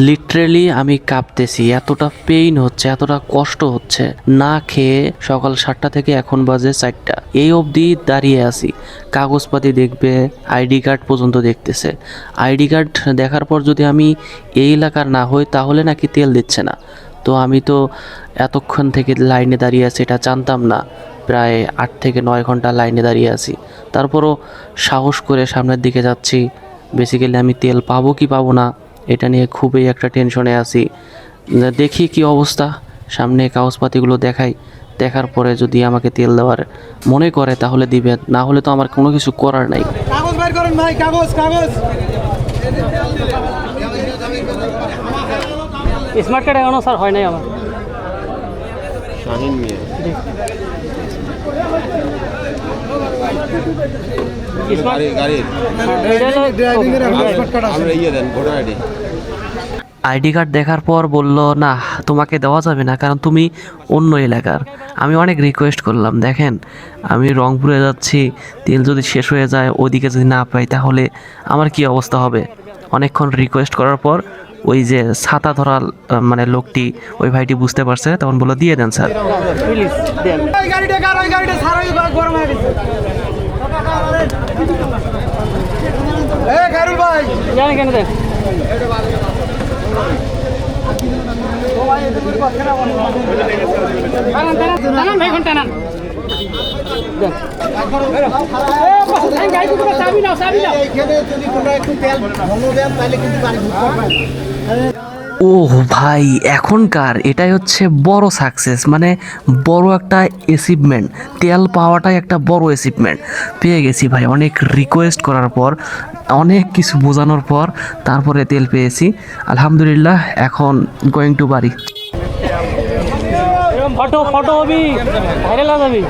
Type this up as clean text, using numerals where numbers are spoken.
Literally আমি কাঁপতেছি, এতটা pain হচ্ছে, এতটা কষ্ট হচ্ছে। না খেয়ে সকাল 7টা থেকে এখন বাজে 4টা, এই অবধি দাঁড়িয়ে আছি। কাগজপাতি দেখবে, আইডি কার্ড পর্যন্ত দেখতেছে। আইডি কার্ড দেখার পর যদি আমি এই এলাকার না হই তাহলে নাকি তেল দিচ্ছে না। তো আমি তো এতক্ষণ থেকে লাইনে দাঁড়িয়ে আছি এটা জানতাম না। প্রায় 8 থেকে 9 ঘন্টা লাইনে দাঁড়িয়ে আছি, তারপরও সাহস করে সামনের দিকে যাচ্ছি। বেসিক্যালি আমি তেল পাবো কি পাবো না এটা নিয়ে খুবই একটা টেনশনে আছি। দেখি কি অবস্থা, সামনে কাগজপাতিগুলো দেখাই, দেখার পরে যদি আমাকে তেল দেওয়ার মনে করে তাহলে দিবে, না হলে তো আমার কোনো কিছু করার নাই। কাগজ বের করেন ভাই, কাগজ কাগজ। স্মার্ট কার্ড এখনো স্যার হয় নাই আমার। শাহিন মিয়া গাড়ির আমরা ইয়ে দেন ভোটার আইডি। আইডি কার্ড দেখার পর বলল না তোমাকে দেওয়া যাবে না, কারণ তুমি অন্য এলাকার। আমি অনেক রিকোয়েস্ট করলাম, দেখেন আমি রংপুরে যাচ্ছি, তেল যদি শেষ হয়ে যায় ওইদিকে যদি না পাই তাহলে আমার কি অবস্থা হবে। অনেকক্ষণ রিকোয়েস্ট করার পর ওই যে ছাতা ধরা মানে লোকটি, ওই ভাইটি বুঝতে পারছে, তখন বললো দিয়ে দেন স্যার। প্লিজ দেন। ওই গাড়িটা কার, ওই গাড়িটা সারা গরম হয়ে গেছে। এ খায়রুল ভাই, জানেন কেন দেন? টানান ভাই, এখন টানান। দেন। চাবি নাও, চাবি নাও। এইখানে যদি তোমরা একটু তেল ভালো দেন তাহলে কিন্তু গাড়ি ঘুরতে পারবে। ও ভাই, এখনকার এটাই হচ্ছে বড় সাকসেস, মানে বড় একটা অ্যাচিভমেন্ট। তেল পাওয়াটাই একটা বড় অ্যাচিভমেন্ট। পেয়ে গেছি ভাই, অনেক রিকোয়েস্ট করার পর, অনেক কিছু বোঝানোর পর তারপরে তেল পেয়েছি আলহামদুলিল্লাহ। এখন গোয়িং টু বাড়ি। ফটো ফটো হবি, ভাইরাল হয়ে যাবি।